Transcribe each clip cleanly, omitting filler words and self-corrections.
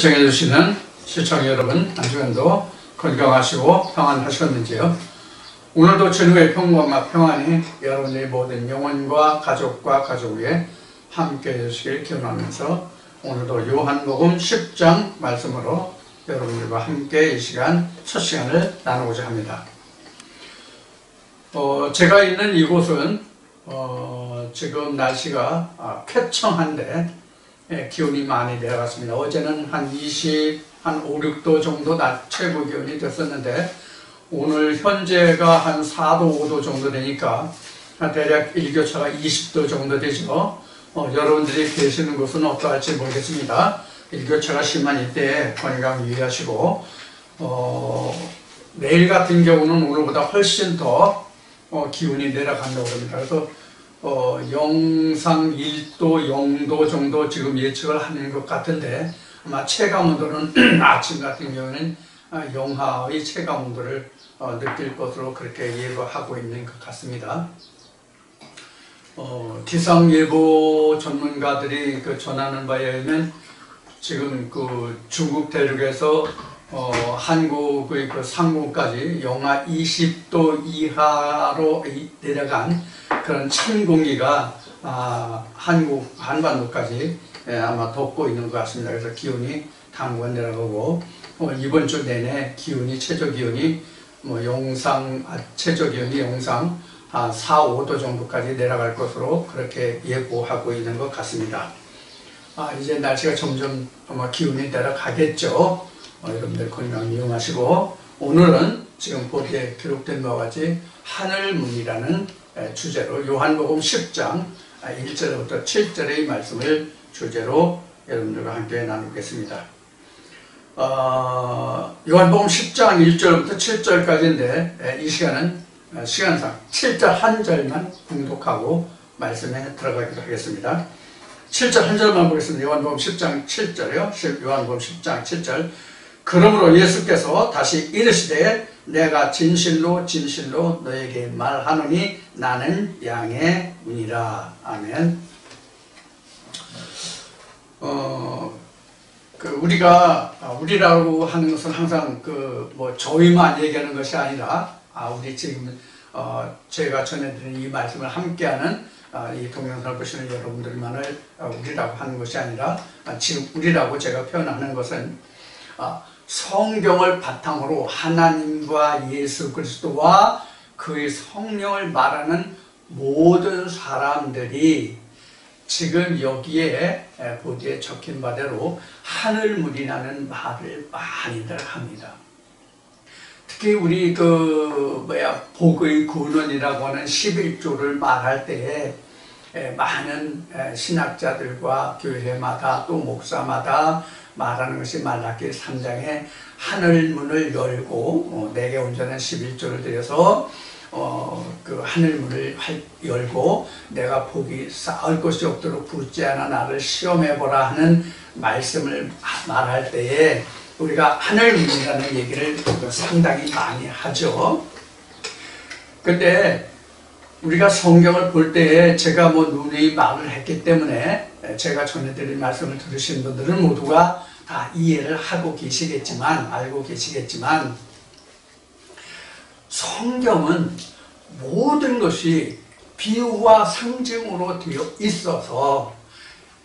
시청해주시는 시청자 여러분, 한 주간도 건강하시고 평안하셨는지요? 오늘도 주님의 평강과 평안이 여러분의 모든 영혼과 가족과 가족 위에 함께 해주시길 기원하면서 오늘도 요한복음 10장 말씀으로 여러분들과 함께 이 시간 첫 시간을 나누고자 합니다. 제가 있는 이곳은 지금 날씨가 쾌청한데 기온이 많이 내려갔습니다. 어제는 한 5, 6도 정도 낮 최고 기온이 됐었는데 오늘 현재가 한 4도, 5도 정도 되니까 대략 일교차가 20도 정도 되죠. 여러분들이 계시는 곳은 어떠할지 모르겠습니다. 일교차가 심한 이때에 건강 유의하시고 내일 같은 경우는 오늘보다 훨씬 더 기온이 내려간다고 합니다. 그래서 영상 1도, 0도 정도 지금 예측을 하는 것 같은데 아마 체감온도는 아침 같은 경우는 영하의 체감온도를 느낄 것으로 그렇게 예보하고 있는 것 같습니다. 기상예보 전문가들이 전하는 바에 의하면 지금 중국 대륙에서 한국의 상공까지 영하 20도 이하로 내려간 그런 찬 공기가 한국 한반도까지 아마 덮고 있는 것 같습니다. 그래서 기온이 당분간 내려가고 이번 주 내내 최저 기온이 최저 기온이 영상 한 4, 5도 정도까지 내려갈 것으로 그렇게 예보하고 있는 것 같습니다. 이제 날씨가 점점 아마 기온이 내려가겠죠. 여러분들 건강 이용하시고 오늘은 지금 보기에 기록된 바와 같이 하늘문이라는 주제로 요한복음 10장 1절부터 7절의 말씀을 주제로 여러분들과 함께 나누겠습니다. 요한복음 10장 1절부터 7절까지인데 이 시간은 시간상 7절 한 절만 공독하고 말씀에 들어가기로 하겠습니다. 7절 한 절만 보겠습니다. 요한복음 10장 7절이요. 요한복음 10장 7절. 그러므로 예수께서 다시 이르시되 내가 진실로 진실로 너에게 말하노니 나는 양의 문이라. 아멘. 우리라고 하는 것은 항상 저희만 얘기하는 것이 아니라 우리 지금 제가 전해드린 이 말씀을 함께하는 이 동영상을 보시는 여러분들만을 우리라고 하는 것이 아니라 지금 우리라고 제가 표현하는 것은 성경을 바탕으로 하나님과 예수 그리스도와 그의 성령을 말하는 모든 사람들이 지금 여기에 보기에 적힌 바대로 하늘문이라는 말을 많이들 합니다. 특히 우리 복의 근원이라고 하는 11조를 말할 때에 많은 신학자들과 교회마다 또 목사마다 말하는 것이 말라기 3장에 하늘문을 열고 내게 온전한 11조를 들여서 그 하늘문을 열고 내가 복이 쌓을 것이 없도록 붙지 않아 나를 시험해보라 하는 말씀을 말할 때에 우리가 하늘문이라는 얘기를 상당히 많이 하죠. 근데 우리가 성경을 볼 때에 제가 누누이 말을 했기 때문에 제가 전해드린 말씀을 들으신 분들은 모두가 다 이해를 하고 계시겠지만, 알고 계시겠지만, 성경은 모든 것이 비유와 상징으로 되어 있어서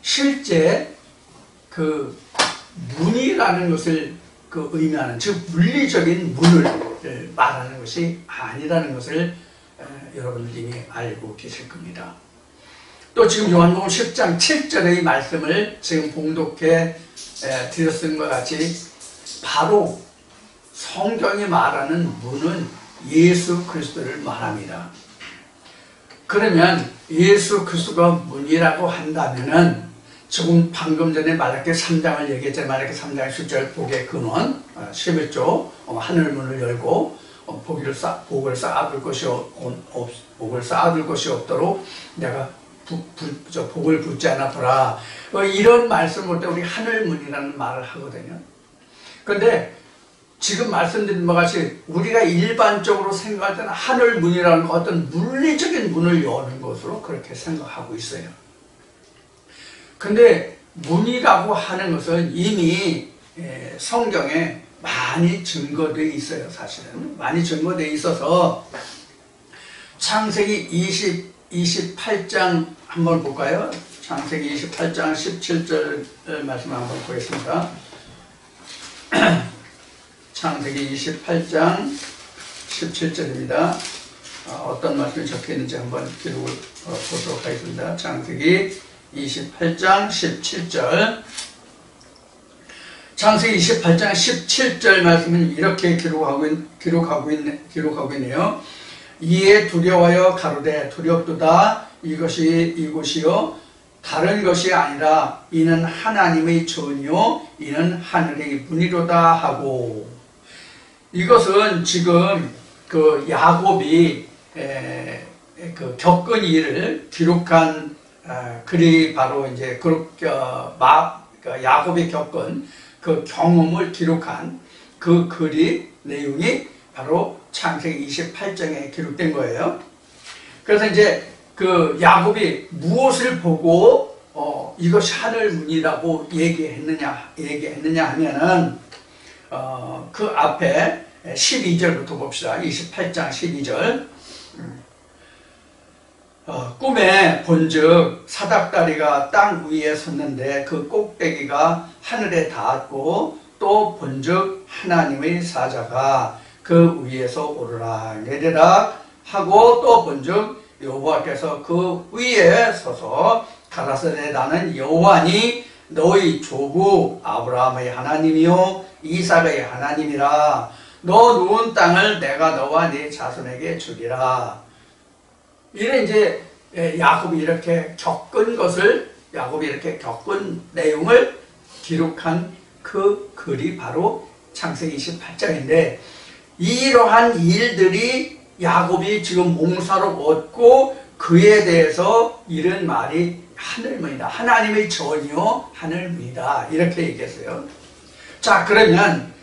실제 문이라는 것을 의미하는, 즉 물리적인 문을 말하는 것이 아니라는 것을 여러분들이 이미 알고 계실 겁니다. 또 지금 요한복음 10장 7절의 말씀을 지금 봉독해 드렸은 것 같이 바로 성경이 말하는 문은 예수 그리스도를 말합니다. 그러면 예수 그리스도가 문이라고 한다면은 지금 방금 전에 말라기 3장을 얘기했잖아요. 말라기 3장 10절 복의 근원 11조 하늘문을 열고 복을 쌓아둘 것이 없도록 내가 복을 붙지 않았더라. 이런 말씀을 볼 때 우리 하늘문이라는 말을 하거든요. 그런데 지금 말씀드린 바와 같이 우리가 일반적으로 생각할 때는 하늘문이라는 어떤 물리적인 문을 여는 것으로 그렇게 생각하고 있어요. 근데 문이라고 하는 것은 이미 성경에 많이 증거되어 있어요. 사실은 많이 증거되어 있어서 창세기 28장 한번 볼까요? 창세기 28장 17절 말씀 한번 보겠습니다. 창세기 28장 17절입니다. 어떤 말씀이 적혀있는지 한번 기록을 보도록 하겠습니다. 창세기 28장 17절. 창세기 28장 17절 말씀은 이렇게 기록하고 있네요. 이에 두려워하여 가로되 두렵도다. 이곳이요 다른 것이 아니라 이는 하나님의 전이요 이는 하늘의 문이로다 하고, 이것은 지금 그 야곱이 그 겪은 일을 기록한 글이 바로 이제 야곱이 겪은 그 경험을 기록한 그 글이 내용이 바로 창세기 28장에 기록된 거예요. 그래서 이제 그 야곱이 무엇을 보고 이것이 하늘 문이라고 얘기했느냐 하면은 그 앞에 12절부터 봅시다. 28장 12절. 꿈에 본즉 사닥다리가 땅 위에 섰는데 그 꼭대기가 하늘에 닿았고, 또 본즉 하나님의 사자가 그 위에서 오르락 내리락 하고, 또 본즉 여호와께서 그 위에 서서 가라사대 나는 여호와니 너희 조부 아브라함의 하나님이요 이삭의 하나님이라. 너 누운 땅을 내가 너와 네 자손에게 주리라. 이래 이제 야곱이 이렇게 겪은 내용을 기록한 그 글이 바로 창세기 28장인데, 이러한 일들이 야곱이 지금 몽사로 얻고 그에 대해서 이런 말이 하늘문이다. 하나님의 전이요 하늘문이다. 이렇게 얘기했어요. 자, 그러면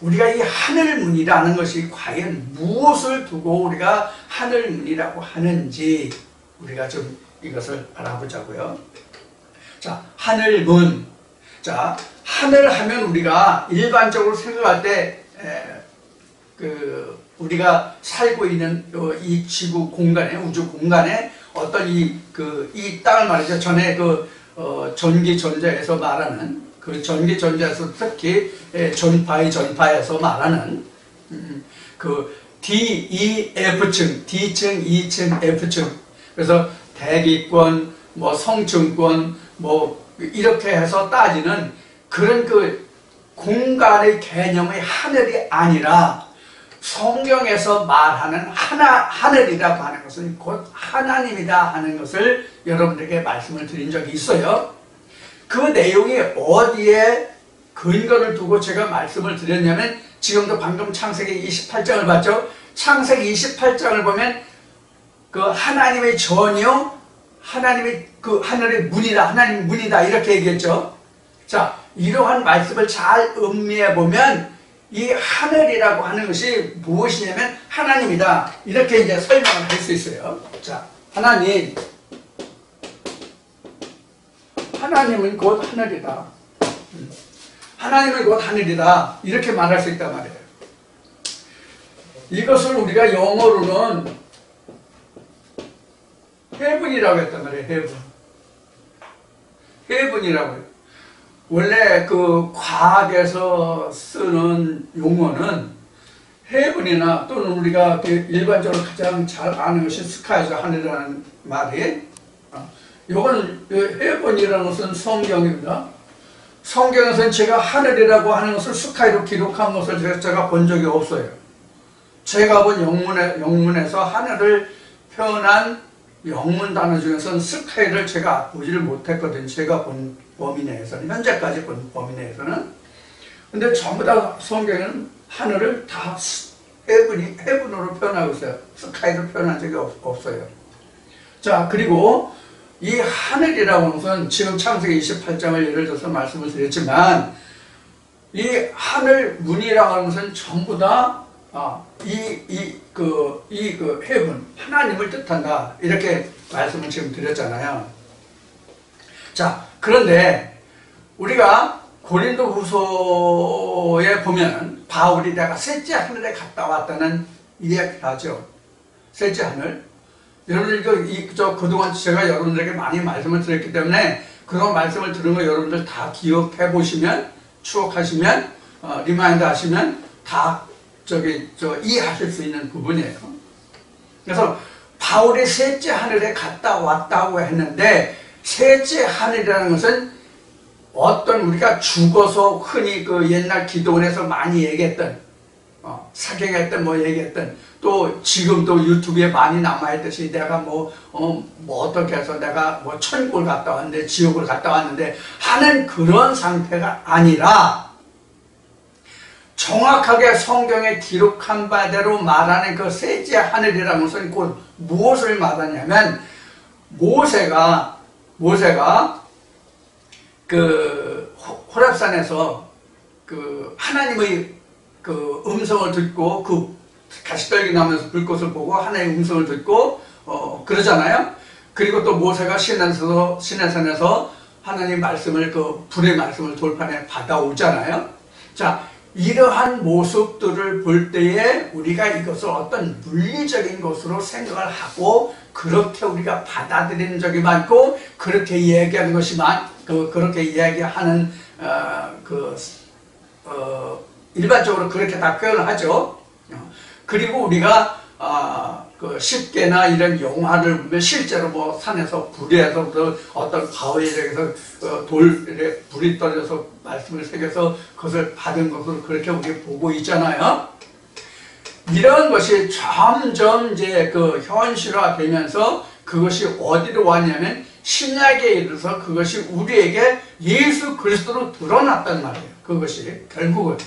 우리가 이 하늘문이라는 것이 과연 무엇을 두고 우리가 하늘문이라고 하는지 우리가 좀 이것을 알아보자고요. 자, 하늘문. 자, 하늘 하면 우리가 일반적으로 생각할 때 우리가 살고 있는 이 지구 공간에, 우주 공간에 어떤 이 땅을 말이죠. 전에 전기전자에서 말하는 그 전기전자에서 특히 전파에서 말하는 그 DEF층, D층, E층, F층. 그래서 대기권, 뭐 성층권, 뭐 이렇게 해서 따지는 그런 그 공간의 개념의 하늘이 아니라 성경에서 말하는 하늘이라고 하는 것은 곧 하나님이다 하는 것을 여러분들에게 말씀을 드린 적이 있어요. 그 내용이 어디에 근거를 두고 제가 말씀을 드렸냐면, 지금도 방금 창세기 28장을 봤죠? 창세기 28장을 보면 그 하나님의 전이요 하나님의 그 하늘의 문이다, 하나님의 문이다 이렇게 얘기했죠. 자, 이러한 말씀을 잘 음미해 보면 이 하늘이라고 하는 것이 무엇이냐면 하나님이다, 이렇게 이제 설명을 할 수 있어요. 자, 하나님은 곧 하늘이다. 하나님은 곧 하늘이다. 이렇게 말할 수 있단 말이에요. 이것을 우리가 영어로는 heaven이라고 했단 말이에요. heaven이라고 해요. 원래 그 과학에서 쓰는 용어는 heaven이나 또는 우리가 일반적으로 가장 잘 아는 것이 스카이에서 하늘이라는 말이, 이건 heaven이라는 것은 성경입니다. 성경에서는 제가 하늘이라고 하는 것을 스카이로 기록한 것을 제가 본 적이 없어요. 제가 본 영문에서 하늘을 표현한 영문 단어 중에서는 스카이를 제가 보지를 못했거든요. 제가 본 범위 내에서는, 현재까지 본 범위 내에서는. 근데 전부 다 성경에는 하늘을 다 헤븐으로 표현하고 있어요. 스카이로 표현한 적이 없어요. 자, 그리고 이 하늘이라고 하는 것은 지금 창세기 28장을 예를 들어서 말씀을 드렸지만, 이 하늘 문이라고 하는 것은 전부 다 헤븐, 하나님을 뜻한다. 이렇게 말씀을 지금 드렸잖아요. 자, 그런데 우리가 고린도후서에 보면 바울이 내가 셋째 하늘에 갔다 왔다는 이야기를 하죠. 셋째 하늘. 여러분들 그동안 제가 여러분들에게 많이 말씀을 드렸기 때문에 그런 말씀을 들은 거 여러분들 다 기억해 보시면, 추억하시면, 리마인드 하시면 다 이해하실 수 있는 부분이에요. 그래서 바울이 셋째 하늘에 갔다 왔다고 했는데, 셋째 하늘이라는 것은 어떤 우리가 죽어서 흔히 그 옛날 기도원에서 많이 얘기했던, 사경했던 얘기했던, 또 지금도 유튜브에 많이 남아있듯이 내가 어떻게 해서 내가 천국을 갔다 왔는데, 지옥을 갔다 왔는데 하는 그런 상태가 아니라, 정확하게 성경에 기록한 바대로 말하는 그 셋째 하늘이라는 것은 곧 무엇을 말하냐면, 모세가 그 호렙산에서 그 하나님의 그 음성을 듣고, 그 가시떨기 나면서 불꽃을 보고 하나님의 음성을 듣고 그러잖아요. 그리고 또 모세가 시내산에서 하나님 말씀을, 그 불의 말씀을 돌판에 받아오잖아요. 자, 이러한 모습들을 볼 때에 우리가 이것을 어떤 물리적인 것으로 생각을 하고, 그렇게 우리가 받아들이는 적이 많고, 그렇게 이야기하는 것이 그렇게 이야기하는 일반적으로 그렇게 다 표현을 하죠. 그리고 우리가 그 십계나 이런 영화를 보면 실제로 산에서 불에서 어떤 바위에서 돌에 불이 떨어져서 말씀을 새겨서 그것을 받은 것을 그렇게 우리 보고 있잖아요. 이런 것이 점점 이제 그 현실화되면서 그것이 어디로 왔냐면 신약에 이르러서 그것이 우리에게 예수 그리스도로 드러났단 말이에요. 그것이 결국은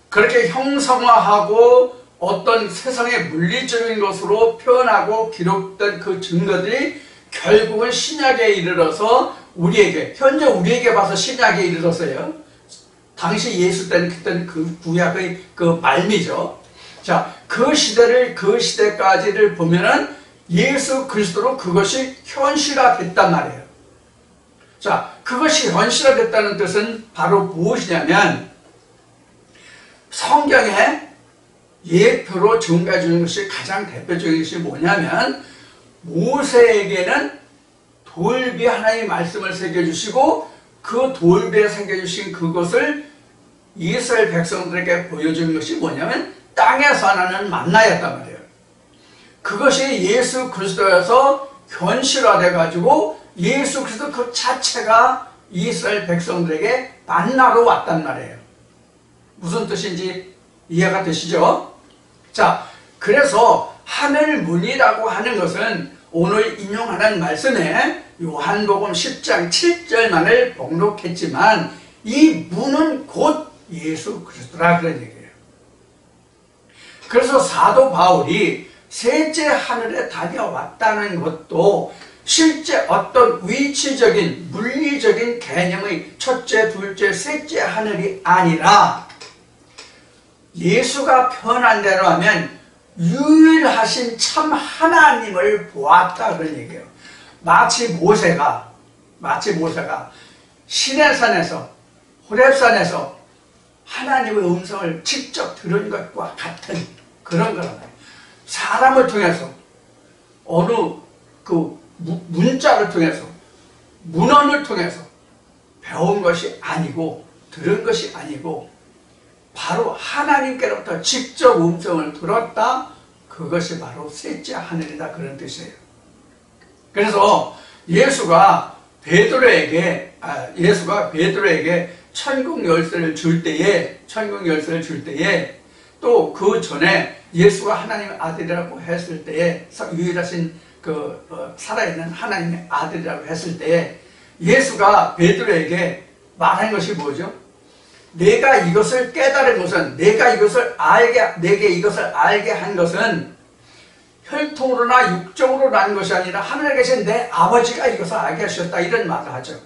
그렇게 형상화하고 어떤 세상의 물리적인 것으로 표현하고 기록된 그 증거들이 결국은 신약에 이르러서 우리에게, 현재 우리에게 봐서 신약에 이르렀어요. 당시 예수 때는 그때는 그 구약의 그 말미죠. 자, 그 시대까지를 보면은 예수 그리스도로 그것이 현실화됐단 말이에요. 자, 그것이 현실화됐다는 뜻은 바로 무엇이냐면, 성경에 예표로 증가해 주는 것이 가장 대표적인 것이 뭐냐면, 모세에게는 돌비 하나님의 말씀을 새겨주시고, 그 돌비에 새겨주신 그것을 이스라엘 백성들에게 보여준 것이 뭐냐면 땅에서 하나는 만나였단 말이에요. 그것이 예수 그리스도여서 현실화돼 가지고 예수 그리스도 그 자체가 이스라엘 백성들에게 만나러 왔단 말이에요. 무슨 뜻인지 이해가 되시죠? 자, 그래서 하늘문이라고 하는 것은 오늘 인용하는 말씀에 요한복음 10장 7절만을 봉독했지만 이 문은 곧 예수 그리스도라 그런 얘기예요. 그래서 사도 바울이 셋째 하늘에 다녀왔다는 것도 실제 어떤 위치적인 물리적인 개념의 첫째, 둘째, 셋째 하늘이 아니라 예수가 표현한 대로 하면 유일하신 참 하나님을 보았다 그런 얘기예요. 마치 모세가 시내산에서 호렙산에서 하나님의 음성을 직접 들은 것과 같은 그런 거란 말이에요. 사람을 통해서 어느 그 문자를 통해서 문헌을 통해서 배운 것이 아니고 들은 것이 아니고 바로 하나님께로부터 직접 음성을 들었다. 그것이 바로 셋째 하늘이다 그런 뜻이에요. 그래서 예수가 베드로에게 천국 열쇠를 줄 때에 또 그 전에 예수가 하나님의 아들이라고 했을 때에 유일하신 살아있는 하나님의 아들이라고 했을 때에 예수가 베드로에게 말한 것이 뭐죠? 내가 이것을 깨달은 것은, 내게 이것을 알게 한 것은 혈통으로나 육정으로 난 것이 아니라 하늘에 계신 내 아버지가 이것을 알게 하셨다 이런 말을 하죠.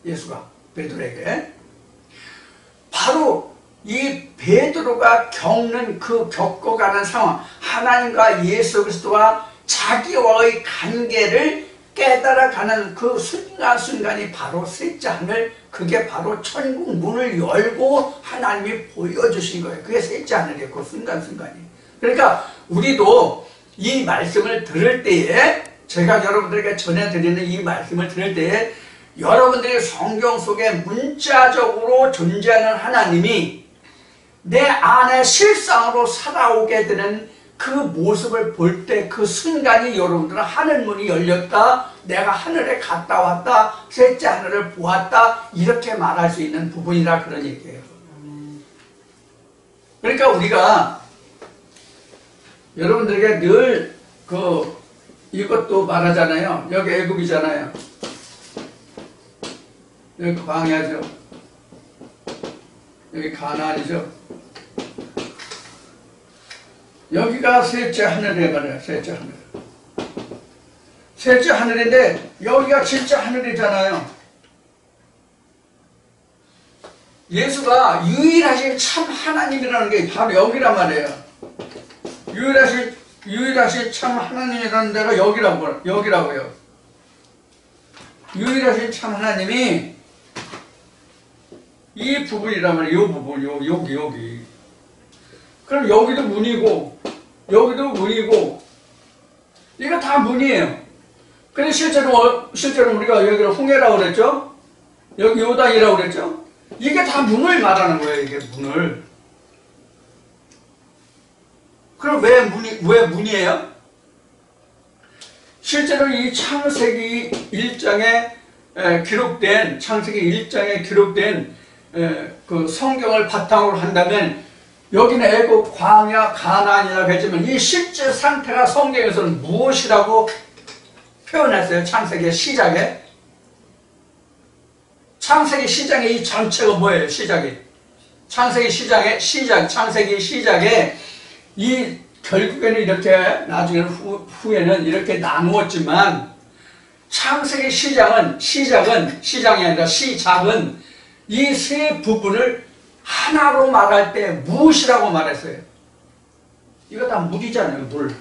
예수가 베드로에게. 바로 이 베드로가 겪어가는 상황, 하나님과 예수 그리스도와 자기와의 관계를 깨달아가는 그 순간순간이 바로 셋째 하늘, 그게 바로 천국 문을 열고 하나님이 보여주신 거예요. 그게 셋째 하늘이에요. 그 순간순간이. 그러니까 우리도 이 말씀을 들을 때에, 제가 여러분들에게 전해드리는 이 말씀을 들을 때에 여러분들이 성경 속에 문자적으로 존재하는 하나님이 내 안에 실상으로 살아오게 되는 그 모습을 볼 때 그 순간이 여러분들은 하늘문이 열렸다, 내가 하늘에 갔다 왔다, 셋째 하늘을 보았다, 이렇게 말할 수 있는 부분이라 그런 얘기예요. 그러니까 우리가 여러분들에게 늘 이것도 말하잖아요. 여기 애굽이잖아요. 여기 광야죠. 여기 가나안이죠. 여기가 셋째 하늘이에 말이에요. 셋째 하늘. 셋째 하늘인데 여기가 진짜 하늘이잖아요. 예수가 유일하신 참 하나님이라는 게 바로 여기란 말이에요. 유일하신 참 하나님이라는 데가 여기라고요. 유일하신 참 하나님이 이 부분이란 말이에요. 이 부분, 여기. 그럼 여기도 문이고, 여기도 문이고, 이거 다 문이에요. 근데 실제로 우리가 여기를 홍해라고 그랬죠? 여기 요단이라고 그랬죠? 이게 다 문을 말하는 거예요, 이게 문을. 그럼 왜 문이에요? 실제로 이 창세기 1장에 기록된 그 성경을 바탕으로 한다면 여기는 애굽, 광야, 가나안이라고 했지만 이 실제 상태가 성경에서는 무엇이라고 표현했어요? 창세기 시작에. 창세기 시작의 이 전체가 뭐예요? 창세기 시작에 이 결국에는 이렇게 나중에는 후에는 이렇게 나누었지만 창세기 시작이 아니라 시작은 이 세 부분을 하나로 말할 때 무엇이라고 말했어요? 이거 다 물이잖아요. 물.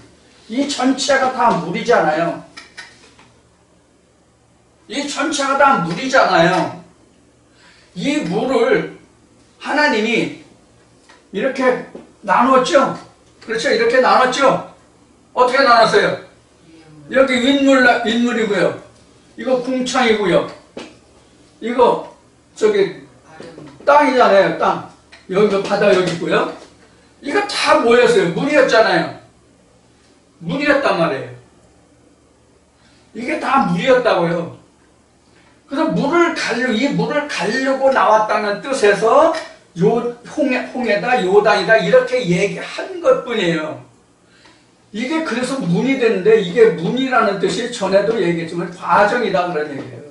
이 전체가 다 물이잖아요. 이 물을 하나님이 이렇게 나눴죠? 그렇죠? 이렇게 나눴죠? 어떻게 나눴어요? 여기 윗물이고요. 이거 궁창이고요. 이거 땅이잖아요. 땅. 여기가 바다 여기 있고요. 이거 다 뭐였어요? 물이었잖아요. 물이었단 말이에요. 이게 다 물이었다고요. 그래서 이 물을 가르고 나왔다는 뜻에서 홍해다, 요단이다 이렇게 얘기한 것뿐이에요. 이게 그래서 문이 되는데 이게 문이라는 뜻이 전에도 얘기했지만 과정이다 그런 얘기예요.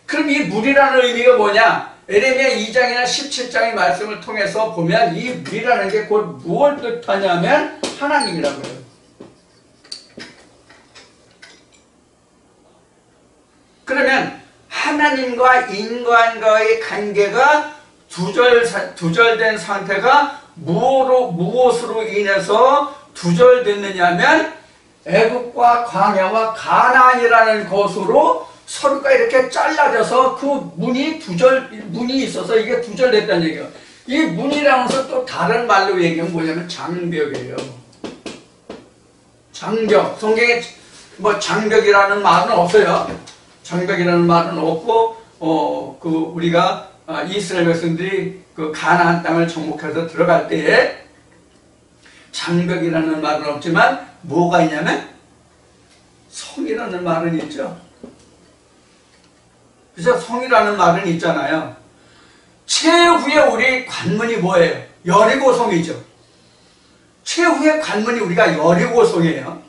그럼 이 물이라는 의미가 뭐냐? 에레미야 2장이나 17장의 말씀을 통해서 보면 이 물이라는 게 곧 무엇을 뜻하냐면 하나님이라고 해요. 그러면 하나님과 인간과의 관계가 두절된 상태가 무엇으로 인해서 두절됐느냐면 애굽과 광야와 가나안이라는 곳으로 서로가 이렇게 잘라져서 그 문이 있어서 이게 두절됐다는 얘기예요. 이 문이라는 것은 또 다른 말로 얘기하면 뭐냐면 장벽이에요. 장벽. 성경에 장벽이라는 말은 없어요. 장벽이라는 말은 없고, 우리가 이스라엘 백성들이 그 가나안 땅을 정복해서 들어갈 때에 장벽이라는 말은 없지만 뭐가 있냐면 성이라는 말은 있죠. 그래서 성이라는 말은 있잖아요. 최후의 우리 관문이 뭐예요? 여리고성이죠. 최후의 관문이 우리가 여리고성이에요.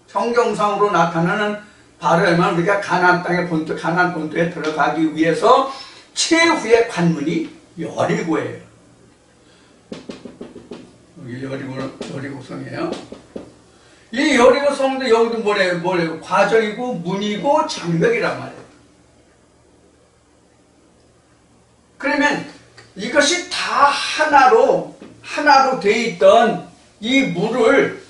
성경상으로 나타나는 바로 우리가 가나안 땅의 가나안 본토에 들어가기 위해서 최후의 관문이 여리고예요. 여기 여리고성이에요. 이 여리고성도 여기도 뭐래요? 과정이고 문이고 장벽이란 말이에요. 그러면 이것이 다 하나로 돼 있던 이 물을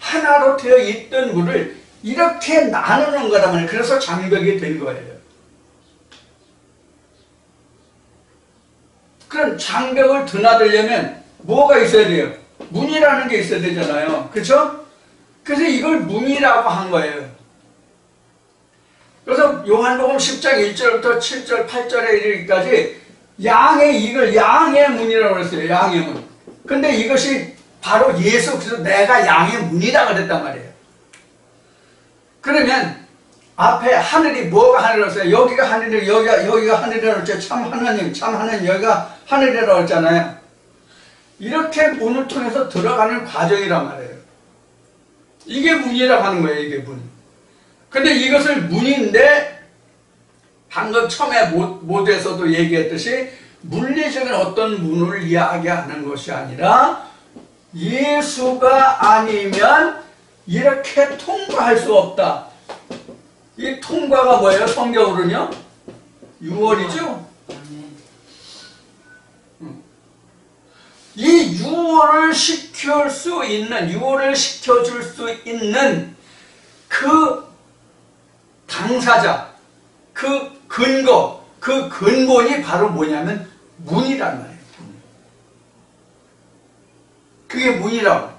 하나로 되어 있던 물을 이렇게 나누는 거란 말이에요. 그래서 장벽이 된 거예요. 그럼 장벽을 드나들려면 뭐가 있어야 돼요? 문이라는 게 있어야 되잖아요. 그렇죠? 그래서 이걸 문이라고 한 거예요. 그래서 요한복음 10장 1절부터 7절, 8절에 이르기까지 이걸 양의 문이라고 그랬어요. 양의 문. 근데 이것이 바로 예수 그래서 내가 양의 문이라고 그랬단 말이에요. 그러면 앞에 하늘이 뭐가 하늘이었어요? 여기가 하늘이 여기가 하늘이라고 했죠. 참 하나님 여기가 하늘이라고 했잖아요. 이렇게 문을 통해서 들어가는 과정이란 말이에요. 이게 문이라고 하는 거예요. 이게 문. 근데 이것을 문인데 방금 처음에 모두에서도 얘기했듯이 물리적인 어떤 문을 이야기하는 것이 아니라 예수가 아니면 이렇게 통과할 수 없다. 이 통과가 뭐예요? 성경으로는요? 유월이죠? 이 유월을 시켜줄 수 있는 그 당사자, 그 근거, 그 근본이 바로 뭐냐면 문이란 말이에요. 그게 문이라고.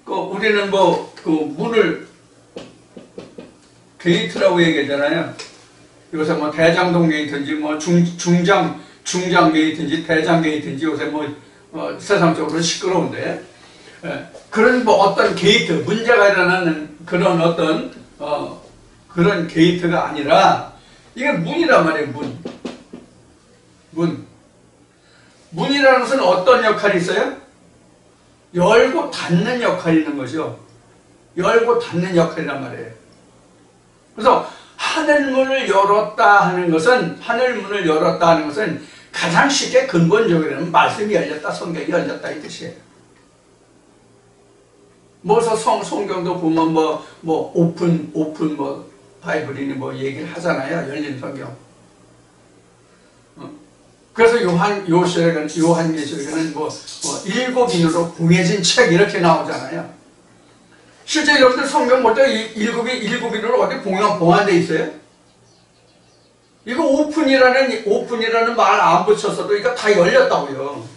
우리는 문을 게이트라고 얘기하잖아요. 요새 대장동 게이트인지 중장 게이트인지 대장 게이트인지 요새 세상적으로 시끄러운데, 그런 어떤 게이트, 문제가 일어나는 그런 어떤 그런 게이트가 아니라 이게 문이란 말이에요. 문이라는 것은 어떤 역할이 있어요? 열고 닫는 역할이 있는 거죠. 열고 닫는 역할이란 말이에요. 그래서 하늘문을 열었다 하는 것은 가장 쉽게 근본적으로는 말씀이 열렸다, 성경이 열렸다 이 뜻이에요. 성경도 보면 오픈 바이블이니 얘기를 하잖아요. 열린 성경. 그래서 요한계시록에는 일곱인으로 봉해진 책 이렇게 나오잖아요. 실제 여러분들 성경 볼 때 일곱인으로 어디 봉한돼 있어요? 이거 오픈이라는 말 안 붙였어도 이거 다 열렸다고요.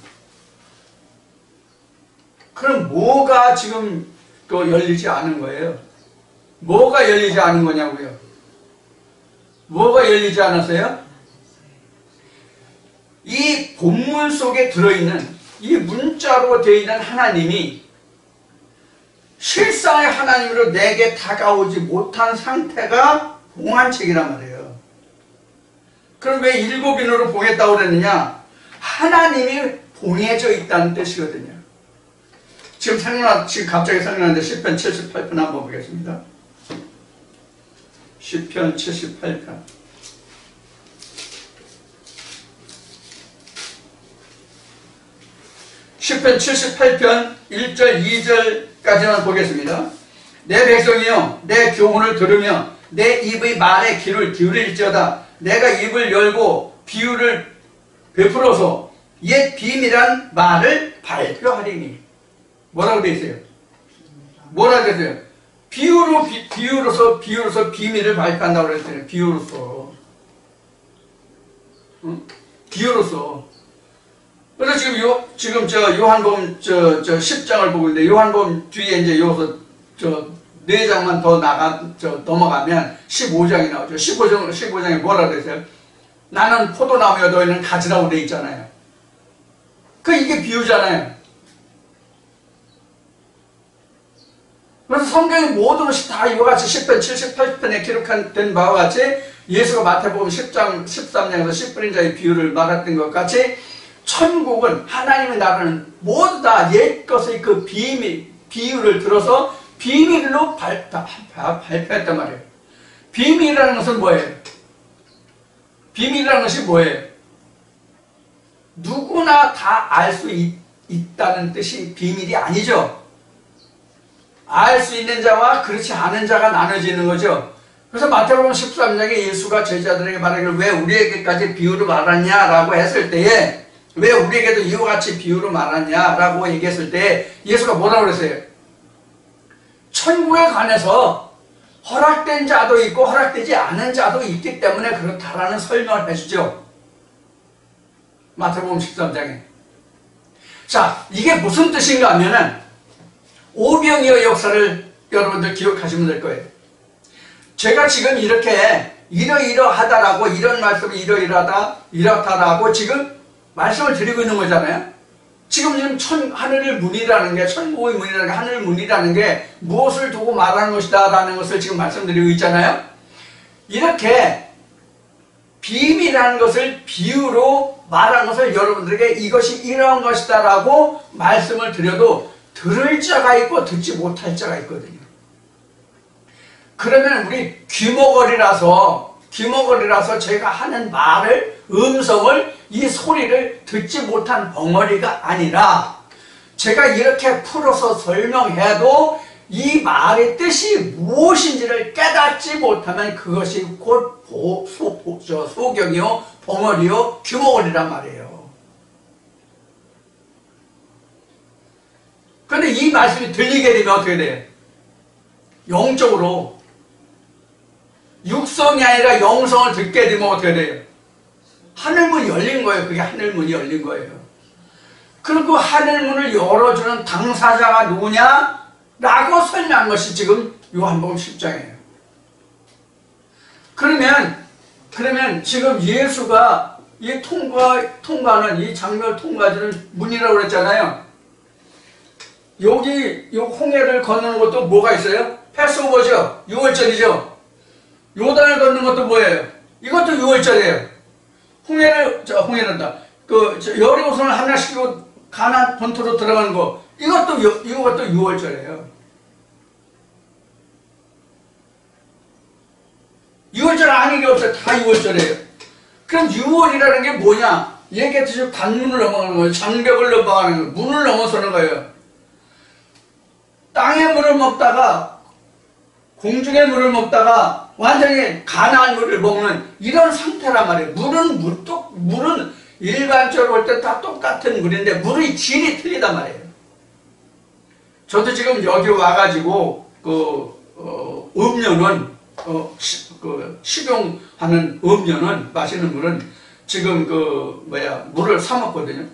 그럼 뭐가 지금 또 열리지 않은 거예요? 뭐가 열리지 않은 거냐고요? 뭐가 열리지 않았어요? 이 본문 속에 들어있는 이 문자로 되어 있는 하나님이 실상의 하나님으로 내게 다가오지 못한 상태가 봉한책이란 말이에요. 그럼 왜 일곱인으로 봉했다고 그랬느냐? 하나님이 봉해져 있다는 뜻이거든요. 지금 갑자기 생각나는데 시편 78편 한번 보겠습니다. 시편 78편. 시편 78편 1절 2절까지만 보겠습니다. 내 백성이여 내 교훈을 들으며 내 입의 말에 귀를 기울일지어다. 내가 입을 열고 비유를 베풀어서 옛 비밀한 말을 발표하리니. 뭐라고 되어 있어요? 뭐라고 되어 있어요? 비유로서 비밀을 발표한다고 그랬어요. 비유로서. 응? 비유로서. 그래서 지금 요한복음 10장을 보고 있는데, 요한복음 뒤에 이제 여기서 4장만 더 넘어가면 15장이 나오죠. 15장에 뭐라고 그랬어요? 나는 포도나무여 너희는 가지라고 돼 있잖아요. 이게 비유잖아요. 그래서 성경의 모든 것이 다 이와 같이 10편 78편에 기록된 바와 같이 예수가 마태복음 10장 13장에서 10분인 자의 비유를 말했던 것 같이 천국은, 하나님의 나라는 모두 다 옛것의 그 비유를 들어서 비밀로 발표했단 말이에요. 비밀이라는 것은 뭐예요? 비밀이라는 것이 뭐예요? 누구나 다 알 수 있다는 뜻이 비밀이 아니죠. 알 수 있는 자와 그렇지 않은 자가 나눠지는 거죠. 그래서 마태복음 13장에 예수가 제자들에게 말하기를 왜 우리에게까지 비유를 말하냐라고 했을 때에 왜 우리에게도 이와 같이 비유로 말하냐라고 얘기했을 때 예수가 뭐라고 그랬어요? 천국에 관해서 허락된 자도 있고 허락되지 않은 자도 있기 때문에 그렇다라는 설명을 해주죠. 마태복음 13장에. 자, 이게 무슨 뜻인가 하면은 오병이어 역사를 여러분들 기억하시면 될 거예요. 제가 지금 이렇게 이러이러하다라고 이런 말씀이 이렇다라고 지금 말씀을 드리고 있는 거잖아요. 지금 하늘의 문이라는 게, 천국의 문이라는 게, 하늘 문이라는 게 무엇을 두고 말하는 것이다 라는 것을 지금 말씀드리고 있잖아요. 이렇게 비밀이라는 것을 비유로 말한 것을 여러분들에게 이것이 이러한 것이다 라고 말씀을 드려도 들을 자가 있고 듣지 못할 자가 있거든요. 그러면 우리 귀머거리라서 제가 하는 말을, 음성을, 이 소리를 듣지 못한 벙어리가 아니라 제가 이렇게 풀어서 설명해도 이 말의 뜻이 무엇인지를 깨닫지 못하면 그것이 곧 소경이요, 벙어리요, 귀머거리란 말이에요. 그런데 이 말씀이 들리게 되면 어떻게 돼요? 영적으로 육성이 아니라 영성을 듣게 되면 어떻게 돼요? 하늘문이 열린 거예요. 그게 하늘문이 열린 거예요. 그럼 그 하늘문을 열어주는 당사자가 누구냐? 라고 설명한 것이 지금 요한복음 10장이에요. 그러면 지금 예수가 이 통과하는 이 장멸 통과하는 문이라고 그랬잖아요. 여기 요 홍해를 건너는 것도 뭐가 있어요? 패스오버죠. 6월절이죠. 요단을 걷는 것도 뭐예요? 이것도 6월절이에요. 홍해란다. 여리고성을 함락시키고 가나안 본토로 들어가는 거, 이것도 6월절이에요. 6월절 아닌 게 없어요. 다 6월절이에요. 그럼 6월이라는 게 뭐냐? 얘기했듯이 관문을 넘어가는 거예요. 장벽을 넘어가는 거예요. 문을 넘어서는 거예요. 땅의 물을 먹다가, 공중의 물을 먹다가 완전히 가나안 물을 먹는 이런 상태란 말이에요. 물은 일반적으로 볼 때 다 똑같은 물인데 물의 질이 틀리단 말이에요. 저도 지금 여기 와가지고 음료는 식용하는 음료는, 마시는 물은 지금 물을 사 먹거든요.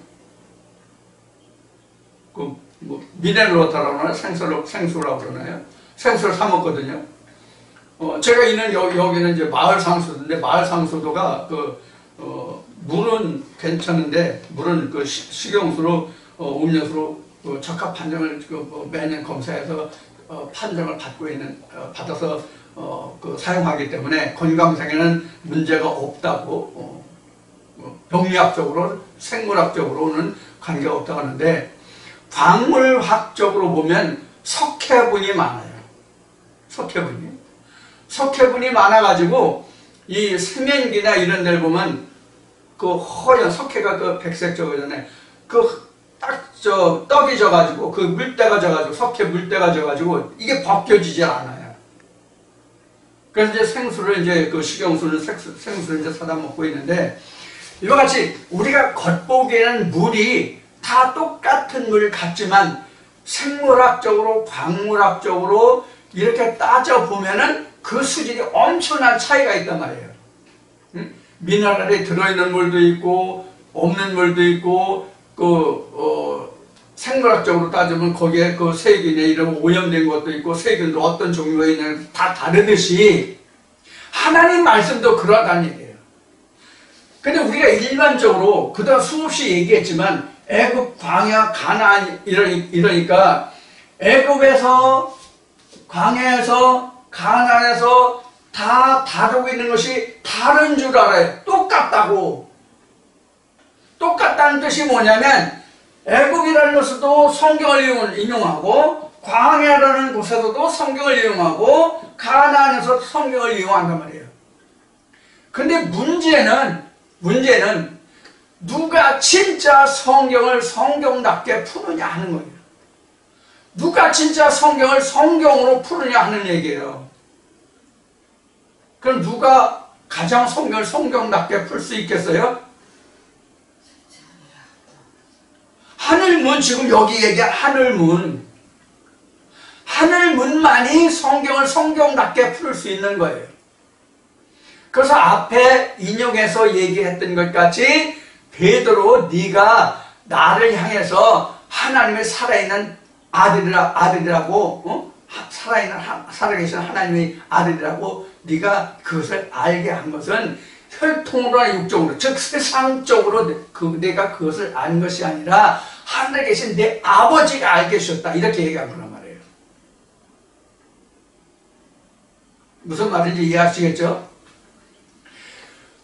미네랄워터라고 하나요? 생수라고 그러나요? 생수를 사 먹거든요. 제가 있는 여기는 이제 마을 상수도인데, 마을 상수도가 물은 괜찮은데, 물은 식용수로, 음료수로 적합 판정을 매년 검사해서 판정을 받아서 사용하기 때문에 건강상에는 문제가 없다고, 병리학적으로, 생물학적으로는 관계가 없다고 하는데, 광물학적으로 보면 석회분이 많아요. 석회분이 많아가지고, 이 세면기나 이런 데를 보면, 허연 석회가 백색 저거잖아요. 떡이 져가지고, 물때가 져가지고, 석회 물때가 져가지고, 이게 벗겨지지 않아요. 그래서 이제 생수를 식용수를 생수를 이제 사다 먹고 있는데, 이와 같이 우리가 겉보기에는 물이 다 똑같은 물 같지만, 생물학적으로, 광물학적으로 이렇게 따져보면은 그 수질이 엄청난 차이가 있단 말이에요. 미네랄이 들어있는 물도 있고, 없는 물도 있고, 생물학적으로 따지면 거기에 세균이나 이런 오염된 것도 있고, 세균도 어떤 종류가 있냐, 다 다르듯이, 하나님 말씀도 그러하다는 얘기예요. 근데 우리가 일반적으로, 그동안 수없이 얘기했지만, 애굽, 광야, 가나안, 이러니까, 애굽에서, 광야에서, 가나안에서 다 다루고 있는 것이 다른 줄 알아요. 똑같다고. 똑같다는 뜻이 뭐냐면, 애굽이라는 곳에서도 성경을 인용하고, 광야라는 곳에서도 성경을 인용하고, 가나안에서도 성경을 인용한단 말이에요. 근데 문제는 누가 진짜 성경을 성경답게 푸느냐 하는 거예요. 누가 진짜 성경을 성경으로 푸느냐 하는 얘기예요. 그럼 누가 가장 성경을 성경답게 풀 수 있겠어요? 하늘문, 지금 여기 얘기한 하늘문만이 성경을 성경답게 풀 수 있는 거예요. 그래서 앞에 인용해서 얘기했던 것 같이 베드로, 네가 나를 향해서 하나님의 살아있는 아들이라고, 살아계신 하나님의 아들이라고 네가 그것을 알게 한 것은 혈통으로나 육적으로, 즉 세상적으로 내가 그것을 안 것이 아니라 하늘에 계신 내 아버지가 알게 하셨다, 이렇게 얘기한 거란 말이에요. 무슨 말인지 이해하시겠죠?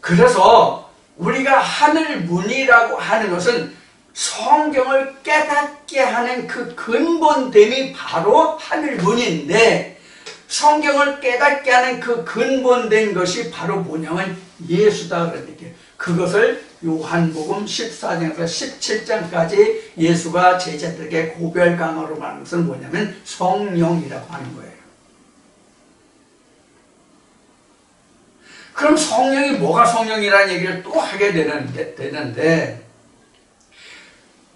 그래서 우리가 하늘문이라고 하는 것은 성경을 깨닫게 하는 그 근본됨이 바로 하늘문인데, 성경을 깨닫게 하는 그 근본된 것이 바로 뭐냐면 예수다 그런 얘기예요. 그것을 요한복음 14장에서 17장까지 예수가 제자들에게 고별 강화로 말하는 것은 뭐냐면 성령이라고 하는 거예요. 그럼 성령이 뭐가 성령이라는 얘기를 또 하게 되는데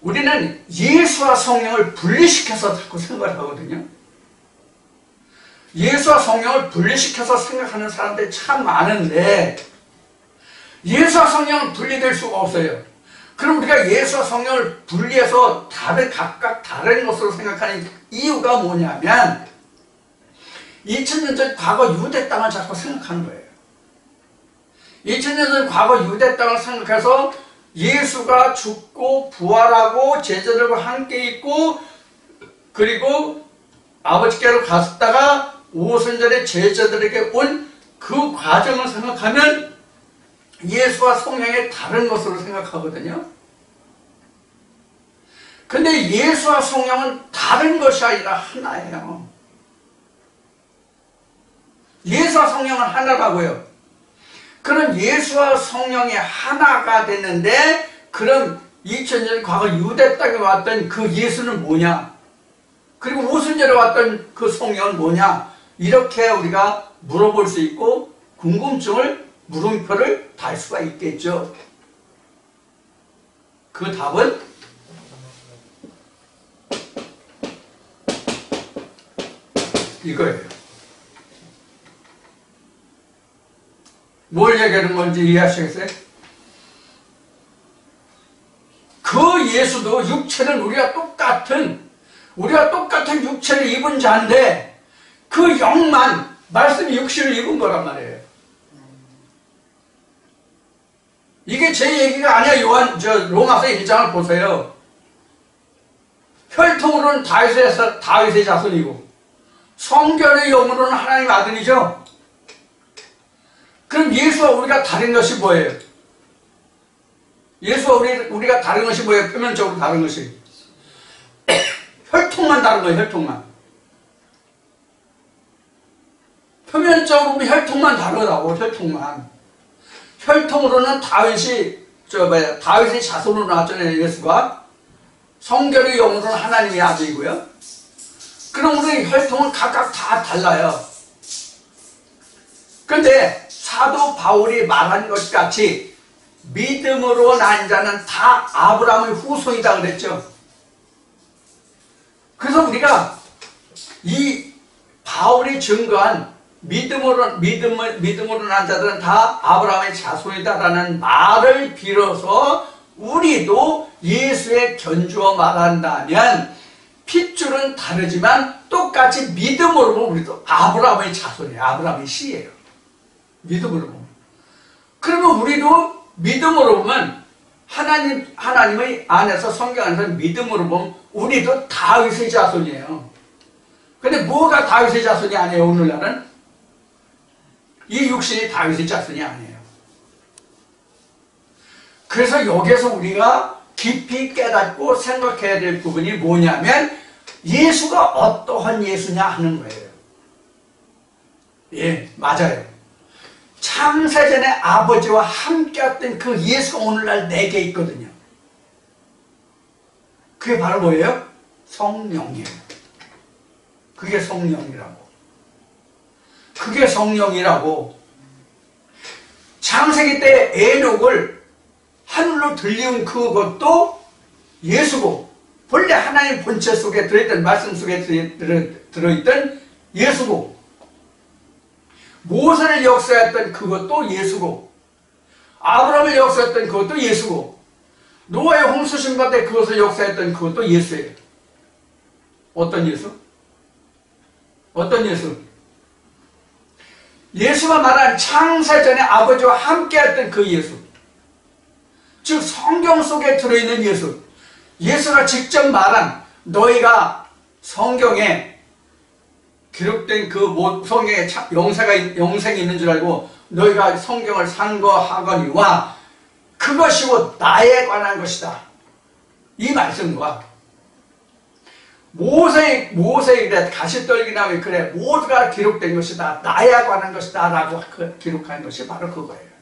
우리는 예수와 성령을 분리시켜서 자꾸 생각을 하거든요. 예수와 성령을 분리시켜서 생각하는 사람들이 참 많은데 예수와 성령은 분리될 수가 없어요. 그럼 우리가 예수와 성령을 분리해서 각각 다른 것으로 생각하는 이유가 뭐냐면 2000년 전 과거 유대 땅을 자꾸 생각하는 거예요. 2000년 전 과거 유대 땅을 생각해서 예수가 죽고 부활하고 제자들과 함께 있고 그리고 아버지께로 갔다가 오순절에 제자들에게 온 그 과정을 생각하면 예수와 성령의 다른 것으로 생각하거든요. 근데 예수와 성령은 다른 것이 아니라 하나예요. 예수와 성령은 하나라고요. 그럼 예수와 성령이 하나가 됐는데 그럼 2000년 과거 유대 땅에 왔던 그 예수는 뭐냐? 그리고 오순절에 왔던 그 성령은 뭐냐? 이렇게 우리가 물어볼 수 있고 궁금증을, 물음표를 달 수가 있겠죠. 그 답은 이거예요. 뭘 얘기하는 건지 이해하시겠어요? 그 예수도 육체는 우리가 똑같은 육체를 입은 자인데 그 영만 말씀이 육신을 입은 거란 말이에요. 이게 제 얘기가 아니야. 로마서 1장을 보세요. 혈통으로는 다윗의 자손이고 성결의 영으로는 하나님의 아들이죠. 그럼 예수와 우리가 다른 것이 뭐예요? 예수와 우리가 다른 것이 뭐예요? 표면적으로 다른 것이 혈통만 다른 거예요. 혈통만. 표면적으로 보면 혈통만 다르다고. 혈통으로는 다윗의 자손으로 나왔잖아요. 예수가. 성결의 영으로는 하나님의 아들이고요. 그럼 우리 혈통은 각각 다 달라요. 그런데 사도 바울이 말한 것 같이 믿음으로 난 자는 다 아브라함의 후손이다 그랬죠. 그래서 우리가 이 바울이 증거한 믿음으로 난 자들은 다 아브라함의 자손이다라는 말을 빌어서 우리도 예수의 견주어 말한다면 핏줄은 다르지만 똑같이 믿음으로 보면 우리도 아브라함의 자손이에요. 아브라함의 씨예요. 믿음으로 보면. 그러면 우리도 믿음으로 보면 하나님의 안에서 성경 안에서 믿음으로 보면 우리도 다윗의 자손이에요. 근데 뭐가 다윗의 자손이 아니에요? 오늘날은 이 육신이 다윗의 자손이 아니에요. 그래서 여기서 우리가 깊이 깨닫고 생각해야 될 부분이 뭐냐면 예수가 어떠한 예수냐 하는 거예요. 예, 맞아요. 창세전에 아버지와 함께했던 그 예수가 오늘날 내게 있거든요. 그게 바로 뭐예요? 성령이에요. 그게 성령이라고. 창세기 때 에녹을 하늘로 들리운 그것도 예수고 본래 하나님 본체 속에 들어있던 말씀 속에 들어있던 예수고, 모세를 역사했던 그것도 예수고, 아브라함을 역사했던 그것도 예수고, 노아의 홍수 심판 때 그것을 역사했던 그것도 예수예요. 어떤 예수? 어떤 예수? 예수가 말한 창세전에 아버지와 함께했던 그 예수, 즉 성경 속에 들어있는 예수, 예수가 직접 말한, 너희가 성경에 기록된 그 성경에 영생이 있는 줄 알고 너희가 성경을 산거하거니와 그것이 곧 나에 관한 것이다. 이 말씀과 모세에게 가시떨기나 왜 그래 모두가 기록된 것이다, 나에 관한 것이다 라고 기록한 것이 바로 그거예요.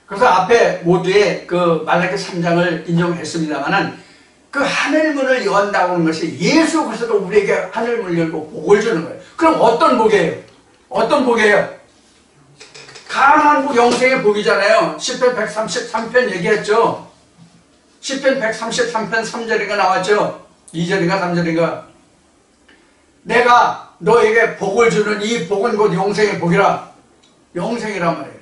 그래서 앞에 모두의 그 말라기 3장을 인용했습니다만은 그 하늘문을 연다고 하는 것이 예수 그리스도가 우리에게 하늘문을 열고 복을 주는 거예요. 그럼 어떤 복이에요? 어떤 복이에요? 가나안 복, 영생의 복이잖아요. 시편 133편 얘기했죠. 시편 133편 3절인가 나왔죠. 2절인가 3절인가. 내가 너에게 복을 주는 이 복은 곧 영생의 복이라. 영생이란 말이에요.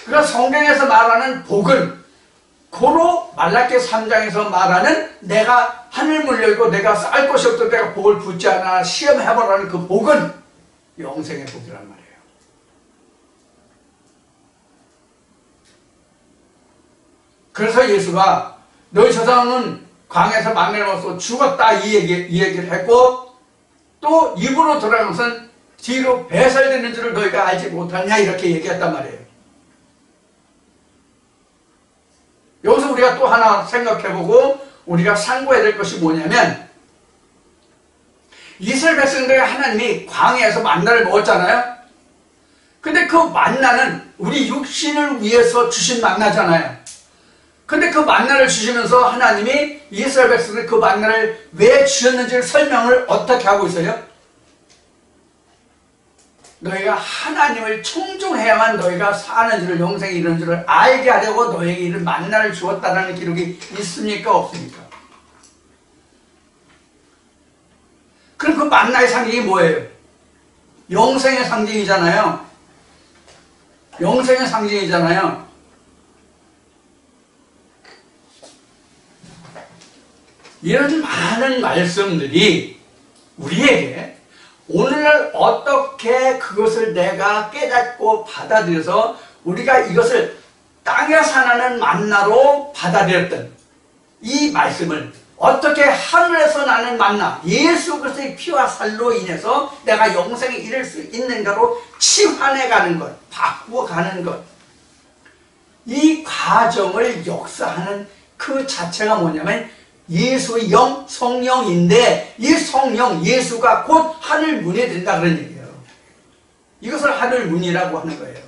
그러니까 성경에서 말하는 복은 고로 말라기 3장에서 말하는 내가 하늘문 열고 내가 쌀 것이 없도록 내가 복을 붓지 않아 시험해보라는 그 복은 영생의 복이란 말이에요. 그래서 예수가 너희 조상은 광야에서 만나를 먹어서 죽었다 이 얘기를 했고, 또 입으로 돌아가는 것은 뒤로 배설되는 줄을 너희가 알지 못하냐 이렇게 얘기했단 말이에요. 여기서 우리가 또 하나 생각해보고 우리가 상고해야 될 것이 뭐냐면, 이스라엘 백성들에게 하나님이 광야에서 만나를 먹었잖아요. 근데 그 만나는 우리 육신을 위해서 주신 만나잖아요. 근데 그 만나를 주시면서 하나님이 이스라엘 백성들 그 만나를 왜 주셨는지를 설명을 어떻게 하고 있어요? 너희가 하나님을 청종해야만 너희가 사는 줄을, 영생이 이런 줄을 알게 하려고 너희에게 이런 만나를 주었다는 기록이 있습니까? 없습니까? 그럼 그 만나의 상징이 뭐예요? 영생의 상징이잖아요. 영생의 상징이잖아요. 이런 많은 말씀들이 우리에게 오늘날 어떻게 그것을 내가 깨닫고 받아들여서 우리가 이것을 땅에서 나는 만나로 받아들였던 이 말씀을 어떻게 하늘에서 나는 만나, 예수 그리스도의 피와 살로 인해서 내가 영생에 이를 수 있는가로 치환해가는 것, 바꾸어가는 것, 이 과정을 역사하는 그 자체가 뭐냐면 예수의 영, 성령인데, 이 성령, 예수가 곧 하늘문이 된다 그런 얘기예요. 이것을 하늘문이라고 하는 거예요.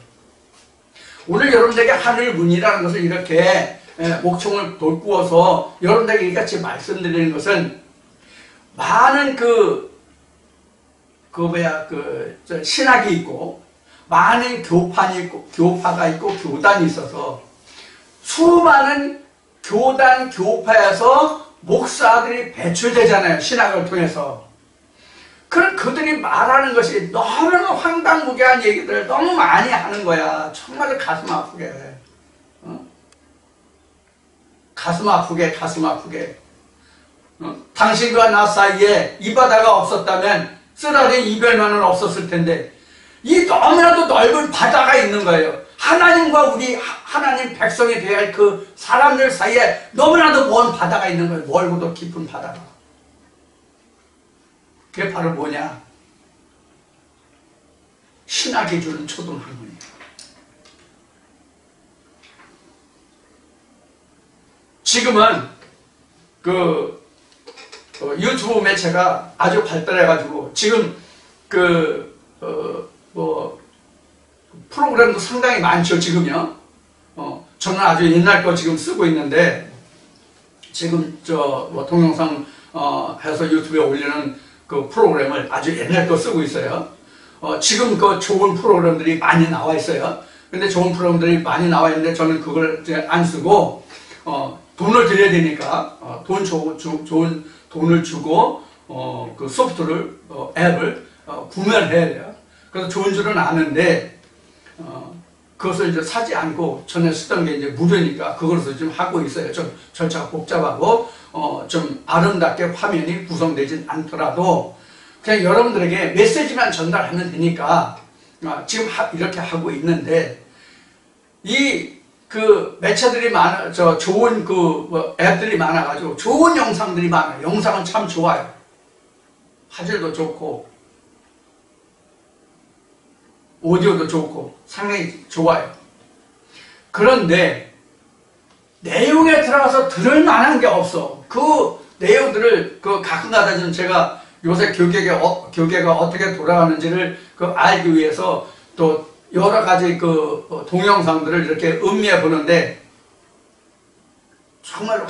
오늘 여러분들에게 하늘문이라는 것을 이렇게 목총을 돋구어서 여러분들에게 이같이 말씀드리는 것은, 많은 신학이 있고 많은 교파가 있고 교단이 있어서 수많은 교단, 교파에서 목사들이 배출되잖아요. 신학을 통해서. 그럼 그들이 말하는 것이 너무나 황당무계한 얘기들을 너무 많이 하는 거야. 정말 가슴 아프게. 가슴 아프게. 당신과 나 사이에 이 바다가 없었다면 쓰라린 이별만은 없었을 텐데, 이 너무나도 넓은 바다가 있는 거예요. 하나님과 우리 하나님 백성이 되어야 할 그 사람들 사이에 너무나도 먼 바다가 있는 거예요. 멀고도 깊은 바다가. 그게 바로 뭐냐? 신학이 주는 초등학문이에요. 지금은 유튜브 매체가 아주 발달해가지고 지금 프로그램도 상당히 많죠. 지금요. 저는 아주 옛날 거 지금 쓰고 있는데, 지금 동영상 해서 유튜브에 올리는 그 프로그램을 아주 옛날 거 쓰고 있어요. 지금 그 좋은 프로그램들이 많이 나와 있어요. 근데 좋은 프로그램들이 많이 나와 있는데 저는 그걸 이제 안 쓰고 돈을 들여야 되니까 좋은 돈을 주고 그 소프트를 앱을 구매를 해야 돼요. 그래서 좋은 줄은 아는데 그것을 이제 사지 않고 전에 쓰던 게 이제 무료니까 그것을 좀 하고 있어요. 좀 절차가 복잡하고 좀 아름답게 화면이 구성되진 않더라도 그냥 여러분들에게 메시지만 전달하면 되니까 지금 이렇게 하고 있는데 그 매체들이 좋은 앱들이 많아가지고 좋은 영상들이 많아요. 영상은 참 좋아요. 화질도 좋고 오디오도 좋고 상당히 좋아요. 그런데 내용에 들어가서 들을 만한 게 없어. 그 내용들을 가끔가다 좀 제가 요새 교계가 어떻게 돌아가는지를 알기 위해서 또 여러 가지 동영상들을 이렇게 음미해 보는데 정말로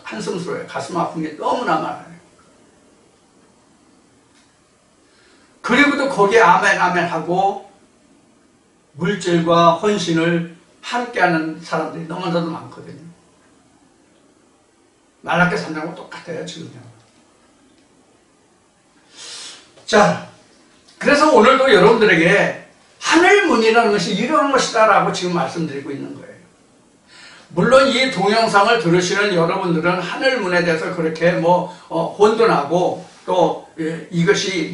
한숨스러워요. 가슴 아픈 게 너무나 많아요. 그리고도 거기에 아멘 아멘 하고 물질과 헌신을 함께하는 사람들이 너무나도 많거든요. 말할게 산다고 똑같아요 지금요. 자, 그래서 오늘도 여러분들에게 하늘문이라는 것이 이런 것이다라고 지금 말씀드리고 있는 거예요. 물론 이 동영상을 들으시는 여러분들은 하늘문에 대해서 그렇게 혼돈하고 또 이것이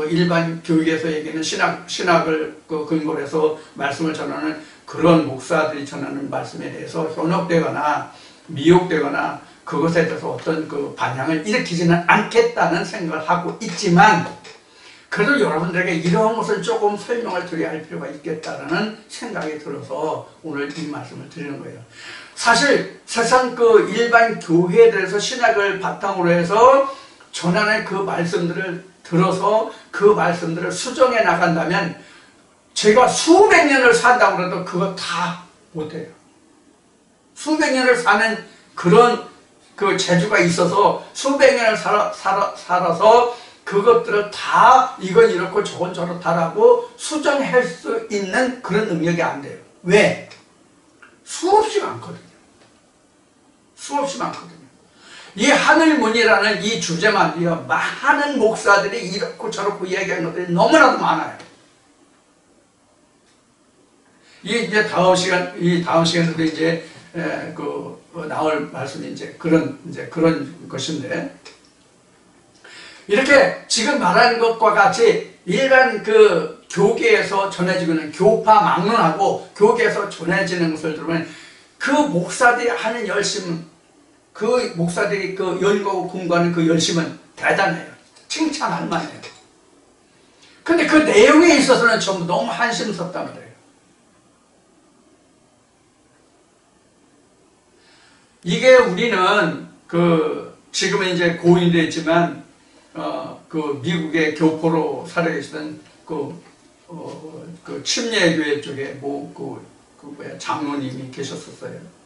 일반 교육에서 얘기하는 신학을 근거로 해서 말씀을 전하는 그런 목사들이 전하는 말씀에 대해서 현혹되거나 미혹되거나 그것에 대해서 어떤 반향을 일으키지는 않겠다는 생각을 하고 있지만 그래도 여러분들에게 이런 것을 조금 설명을 드려야 할 필요가 있겠다는 생각이 들어서 오늘 이 말씀을 드리는 거예요. 사실 세상 일반 교회들에서 신학을 바탕으로 해서 전하는 그 말씀들을 들어서 그 말씀들을 수정해 나간다면 제가 수백 년을 산다고 해도 그거 다 못해요. 수백 년을 사는 그런 재주가 있어서 수백 년을 살아서 그것들을 다 이건 이렇고 저건 저렇다라고 수정할 수 있는 그런 능력이 안 돼요. 왜? 수없이 많거든요. 수없이 많거든요. 이 하늘문이라는 이 주제만요, 많은 목사들이 이렇고 저렇고 이야기하는 것들이 너무나도 많아요. 이제 다음 시간에도 이제 나올 말씀이 그런 것인데, 이렇게 지금 말하는 것과 같이 일반 교계에서 전해지고 있는 교파 막론하고 교계에서 전해지는 것을 들으면 그 목사들이 하는 열심은 그 목사들이 연구하고 공부하는 그 열심은 대단해요. 칭찬할 만해요. 근데 그 내용에 있어서는 전부 너무 한심스럽단 말이에요. 이게 우리는 지금은 이제 고인되어 있지만 미국의 교포로 살아계시던 침례교회 쪽에 장로님이 계셨었어요.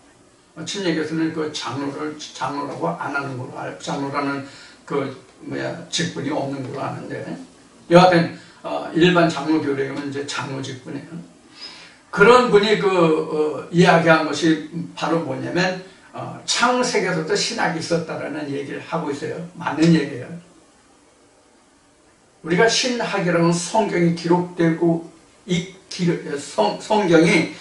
침례교회에서는 장로라고 안 하는 걸로 장로라는 직분이 없는 걸로 아는데, 여하튼 일반 장로교회는 이제 장로 직분이에요. 그런 분이 이야기한 것이 바로 뭐냐면 창세기에서부터 신학이 있었다라는 얘기를 하고 있어요. 맞는 얘기예요. 우리가 신학이라는 성경이 기록되고 성경이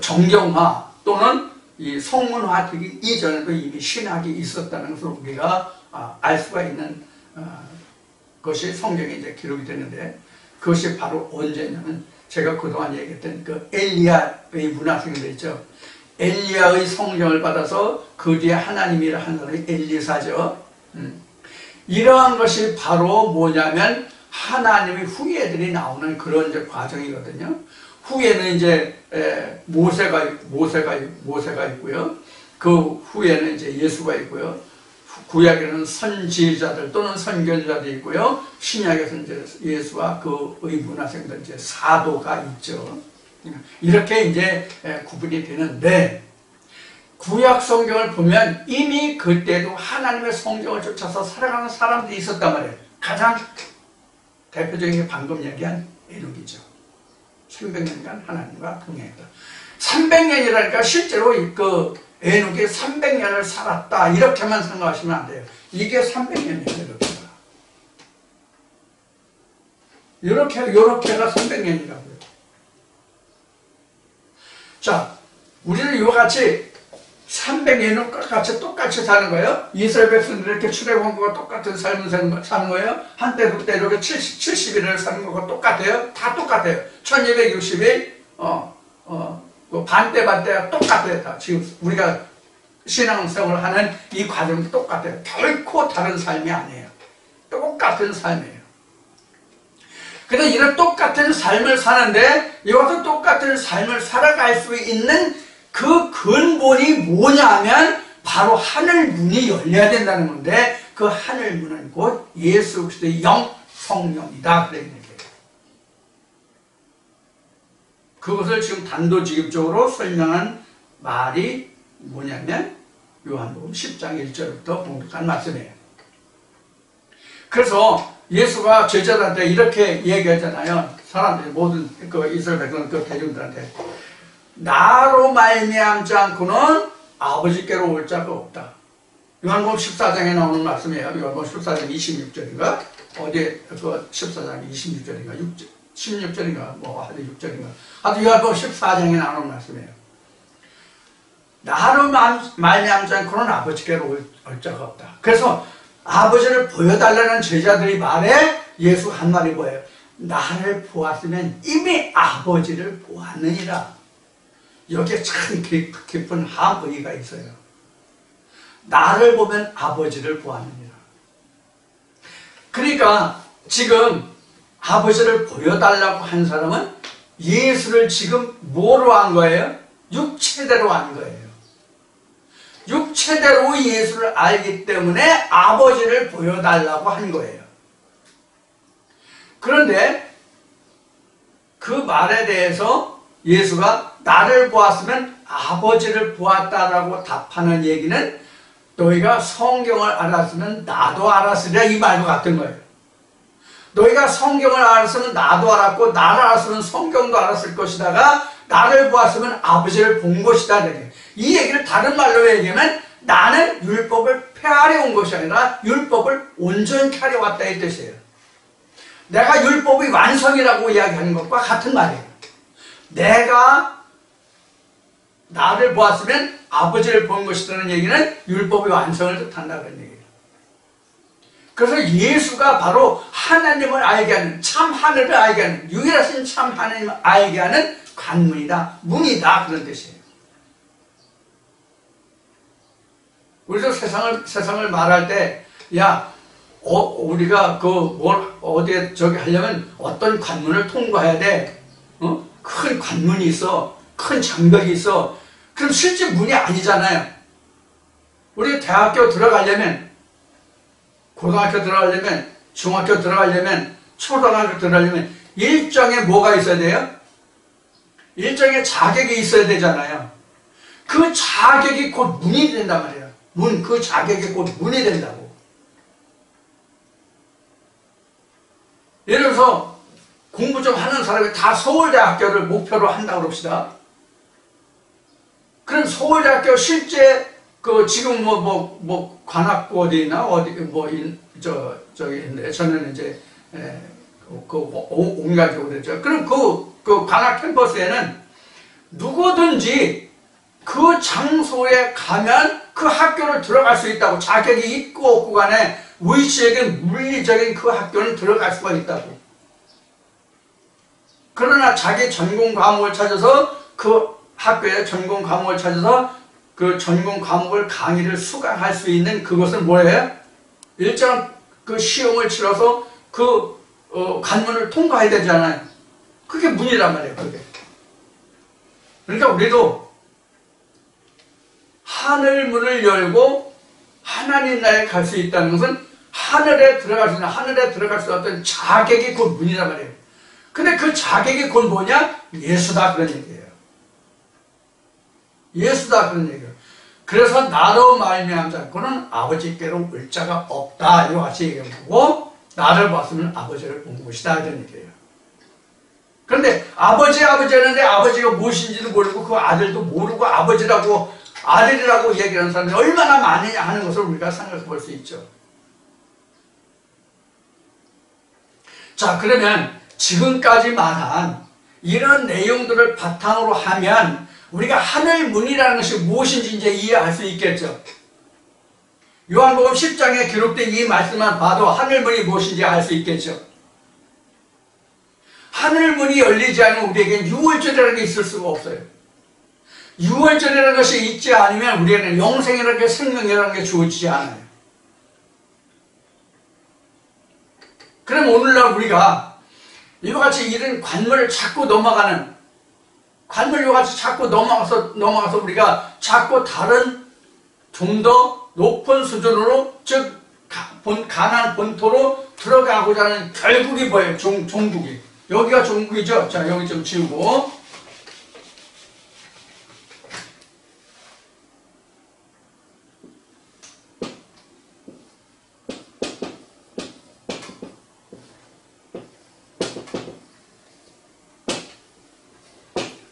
정경화 또는 이 성문화되기 이전에도 이미 신학이 있었다는 것을 우리가 알 수가 있는 것이 성경에 이제 기록이 되는데, 그것이 바로 언제냐면 제가 그동안 얘기했던 엘리야의 문화생들 있죠. 엘리야의 성경을 받아서 그 뒤에 하나님이라 하는 사람이 엘리사죠. 이러한 것이 바로 뭐냐면 하나님의 후예들이 나오는 그런 이제 과정이거든요. 후에는 이제 모세가 있고요. 그 후에는 이제 예수가 있고요. 구약에는 선지자들 또는 선견자들이 있고요. 신약에서는 이제 예수와 그의 문화생들 이제 사도가 있죠. 이렇게 이제 구분이 되는데, 구약 성경을 보면 이미 그때도 하나님의 성경을 쫓아서 살아가는 사람들이 있었단 말이에요. 가장 대표적인 게 방금 얘기한 에녹이죠. 300년간 하나님과 동행했다. 300년이라니까 실제로 그 에녹이 300년을 살았다 이렇게만 생각하시면 안 돼요. 이게 300년이에요. 이렇게가 300년이라고요. 자, 우리는 이와 같이 300년은 똑같이 사는 거예요. 이스라엘 백성들이 이렇게 출애굽과 똑같은 삶을 사는 거예요. 한때 그때 이렇게 70일을 사는 거가 똑같아요. 다 똑같아요. 1260일 반때가 똑같아요. 다 지금 우리가 신앙생활을 하는 이 과정이 똑같아요. 결코 다른 삶이 아니에요. 똑같은 삶이에요. 그런데 이런 똑같은 삶을 사는데 이것도 똑같은 삶을 살아갈 수 있는 그 근본이 뭐냐면 바로 하늘 문이 열려야 된다는 건데 그 하늘 문은 곧 예수 그리스도의 영 성령이다 그런 얘기예요. 그것을 지금 단도직입적으로 설명한 말이 뭐냐면 요한복음 10장 1절부터 봉독한 말씀이에요. 그래서 예수가 제자들한테 이렇게 얘기하잖아요. 사람들이 모든 그 이스라엘 백성 그 대중들한테 나로 말미암지 않고는 아버지께로 올 자가 없다. 요한복음 14장에 나오는 말씀이에요. 요한복음 14장 26절인가? 어디에 그 14장 26절인가? 16절인가? 뭐 하여튼 6절인가? 하여튼 요한복음 14장에 나오는 말씀이에요. 나로 말미암지 않고는 아버지께로 올 자가 없다. 그래서 아버지를 보여달라는 제자들이 말해 예수 한 말이 뭐예요? 나를 보았으면 이미 아버지를 보았느니라. 여기에 참 깊은 함의가 있어요. 나를 보면 아버지를 보았느니라. 그러니까 지금 아버지를 보여달라고 한 사람은 예수를 지금 뭐로 한 거예요? 육체대로 한 거예요. 육체대로 예수를 알기 때문에 아버지를 보여달라고 한 거예요. 그런데 그 말에 대해서 예수가 나를 보았으면 아버지를 보았다라고 답하는 얘기는 너희가 성경을 알았으면 나도 알았으리라 이 말과 같은 거예요. 너희가 성경을 알았으면 나도 알았고 나를 알았으면 성경도 알았을 것이다가 나를 보았으면 아버지를 본 것이다. 이 얘기를 다른 말로 얘기하면 나는 율법을 폐하려 온 것이 아니라 율법을 온전케 하려 왔다 이 뜻이에요. 내가 율법의 완성이라고 이야기하는 것과 같은 말이에요. 내가 나를 보았으면 아버지를 본 것이라는 얘기는 율법의 완성을 뜻한다 그런 얘기예요. 그래서 예수가 바로 하나님을 알게 하는 참 하늘을 알게 하는 유일하신 참 하나님을 알게 하는 관문이다, 문이다 그런 뜻이에요. 우리도 세상을 말할 때, 야, 우리가 어디에 저기 하려면 어떤 관문을 통과해야 돼? 큰 관문이 있어. 큰 장벽이 있어. 그럼 실제 문이 아니잖아요. 우리 대학교 들어가려면, 고등학교 들어가려면, 중학교 들어가려면, 초등학교 들어가려면 일정의 뭐가 있어야 돼요? 일정의 자격이 있어야 되잖아요. 그 자격이 곧 문이 된단 말이에요. 그 자격이 곧 문이 된다고. 예를 들어서 공부 좀 하는 사람이 다 서울대학교를 목표로 한다고 그럽시다. 그럼 서울대학교 실제 지금 관악구 어디나 저기 있는데 저는 이제 옮겨가지고 그랬죠. 그럼 그 관악 캠퍼스에는 누구든지 그 장소에 가면 그 학교를 들어갈 수 있다고. 자격이 있고 없고 간에 의식적인 물리적인 그 학교는 들어갈 수가 있다고. 그러나 자기 전공 과목을 찾아서 그 학교에 전공 과목을 찾아서 그 전공 과목을 강의를 수강할 수 있는 그것은 뭐예요? 일정한 그 시험을 치러서 그 관문을 통과해야 되잖아요. 그게 문이란 말이에요. 그게. 그러니까 우리도 하늘 문을 열고 하나님 나라에 갈 수 있다는 것은 하늘에 들어갈 수 있는, 하늘에 들어갈 수 있는 자격이 곧 문이란 말이에요. 근데 그 자격이 곧 뭐냐? 예수다 그런 얘기예요. 예수다 그런 얘기예요. 그래서 나로 말미암지 않고는 아버지께로 올 자가 없다 이와 같이 얘기하고 나를 봤으면 아버지를 본 것이다 이런 얘기예요. 그런데 아버지 하는데 아버지가 무엇인지도 모르고 그 아들도 모르고 아버지라고 아들이라고 얘기하는 사람이 얼마나 많으냐 하는 것을 우리가 생각해 볼 수 있죠. 자, 그러면 지금까지 말한 이런 내용들을 바탕으로 하면 우리가 하늘문이라는 것이 무엇인지 이제 이해할 수 있겠죠. 요한복음 10장에 기록된 이 말씀만 봐도 하늘문이 무엇인지 알 수 있겠죠. 하늘문이 열리지 않으면 우리에겐 유월절이라는 게 있을 수가 없어요. 유월절이라는 것이 있지 않으면 우리에게는 영생이라는 게, 생명이라는 게 주어지지 않아요. 그럼 오늘날 우리가 이와 같이 이런 관문을 자꾸 넘어가는, 관문을 이와 같이 자꾸 넘어가서 우리가 자꾸 다른 좀 더 높은 수준으로, 즉 가나안 본토로 들어가고자 하는 결국이 뭐예요? 종국이. 여기가 종국이죠. 자, 여기 좀 지우고.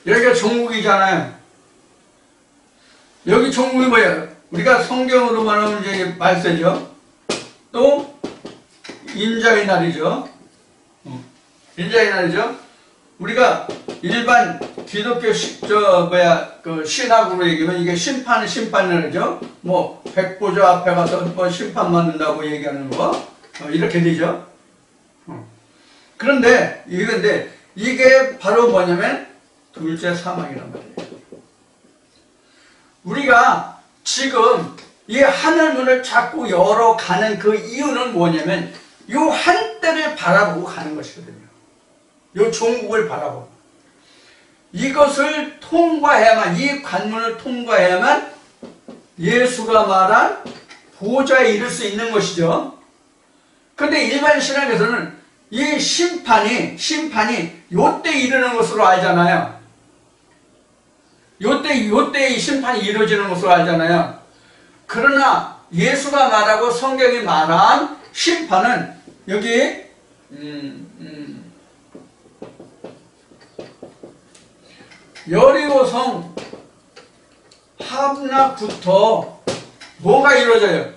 여기가 종국이잖아요. 여기 종국이 뭐예요? 우리가 성경으로 말하면 이제 말세죠. 또 인자의 날이죠. 인자의 날이죠. 우리가 일반 기독교 신학으로 얘기하면 이게 심판날이죠. 뭐 백보자 앞에 가서 뭐 심판 받는다고 얘기하는 거 이렇게 되죠. 그런데 이게 바로 뭐냐면 둘째 사망이란 말이에요. 우리가 지금 이 하늘문을 자꾸 열어가는 그 이유는 뭐냐면 요 한때를 바라보고 가는 것이거든요. 요 종국을 바라보고. 이것을 통과해야만, 이 관문을 통과해야만 예수가 말한 보좌에 이를 수 있는 것이죠. 그런데 일반 신학에서는 이 심판이 요때 이르는 것으로 알잖아요. 요때 이 심판이 이루어지는 것으로 알잖아요. 그러나 예수가 말하고 성경이 말한 심판은 여기 여리고성 함락부터 뭐가 이루어져요?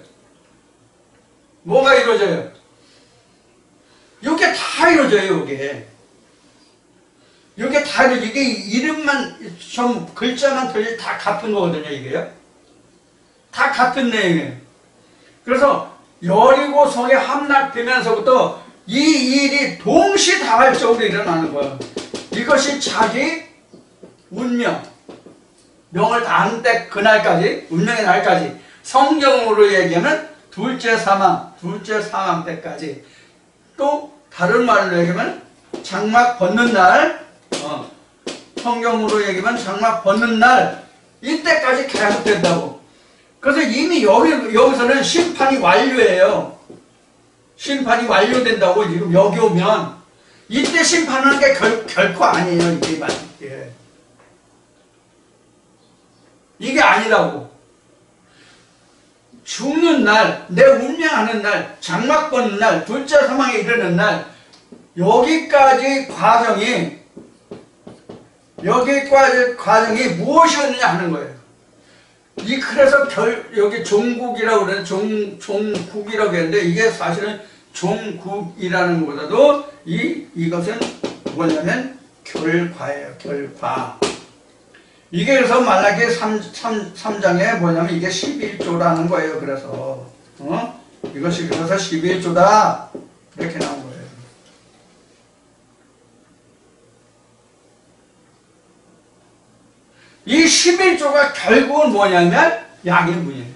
뭐가 이루어져요? 이게 다 이루어져요. 이게 다 이루어져. 이게 이름만 좀 글자만 틀리 다 같은 거거든요. 이게요. 다 같은 내용이에요. 그래서 여리고성에 함락되면서부터 이 일이 동시다발적으로 일어나는 거예요. 이것이 자기 운명, 명을 다한 때 그날까지, 운명의 날까지, 성경으로 얘기하면 둘째 사망 때까지, 또 다른 말로 얘기하면 장막 벗는 날, 성경으로 얘기하면 장막 벗는 날, 이때까지 계속된다고. 그래서 이미 여기서는 심판이 완료예요. 심판이 완료된다고. 지금 여기 오면 이때 심판하는 게 결코 아니에요. 이게 아니라고. 죽는 날, 내 운명하는 날, 장막 벗는 날, 둘째 사망에 이르는 날, 여기까지 과정이 무엇이었느냐 하는 거예요. 그래서 여기 종국이라고 그러는 종국이라고 했는데, 이게 사실은 종국이라는 것보다도 이것은 뭐냐면 결과예요. 결과. 이게 그래서 말라기 3장에 뭐냐면 이게 11조라는 거예요. 그래서 이것이 그래서 11조다 이렇게 나온 거예요. 이 11조가 결국은 뭐냐면 양의 문이에요.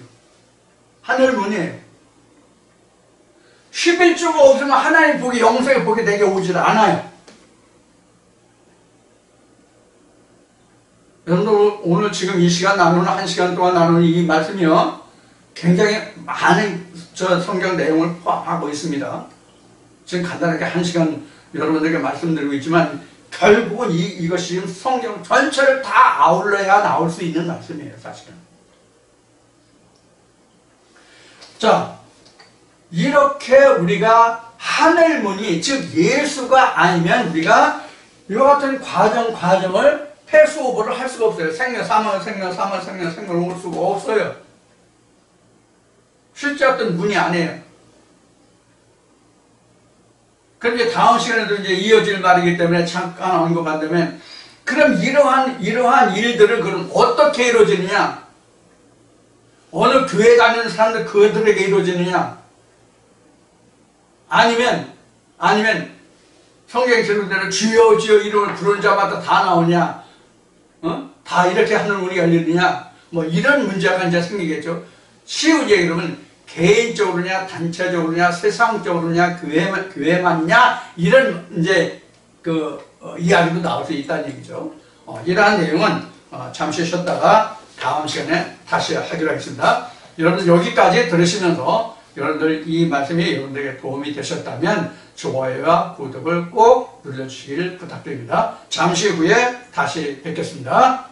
하늘 문이에요. 11조가 없으면 하나님 복이, 영생의 복이 내게 오질 않아요. 여러분들 오늘 지금 이 시간 나누는 1시간 동안 나누는 이 말씀이요, 굉장히 많은 성경 내용을 포함하고 있습니다. 지금 간단하게 1시간 여러분들에게 말씀드리고 있지만 결국은 이것이 지금 성경 전체를 다 아울러야 나올 수 있는 말씀이에요. 사실은. 자, 이렇게 우리가 하늘문이, 즉 예수가 아니면 우리가 이와 같은 과정을 패스오버를 할 수가 없어요. 생명, 사망, 생명, 사망, 생명, 생명을 올 수가 없어요. 실제 어떤 문이 아니에요. 그런데 다음 시간에도 이제 이어질 말이기 때문에 잠깐 언급한다면, 그럼 이러한 일들을 그럼 어떻게 이루어지느냐? 어느 교회 다니는 사람들 그들에게 이루어지느냐? 아니면 성경에 기록되는 주여 주여 이름을 부르는 자마다 다 나오냐? 다 이렇게 하늘 문이 열리느냐? 뭐 이런 문제가 이제 생기겠죠. 쉬우게 그러면 개인적으로냐, 단체적으로냐, 세상적으로냐, 교회만냐, 이런 이제 이야기도 나올 수 있다는 얘기죠. 이러한 내용은 잠시 쉬었다가 다음 시간에 다시 하기로 하겠습니다. 여러분들 여기까지 들으시면서 여러분들 이 말씀이 여러분들에게 도움이 되셨다면 좋아요와 구독을 꼭 눌러주시길 부탁드립니다. 잠시 후에 다시 뵙겠습니다.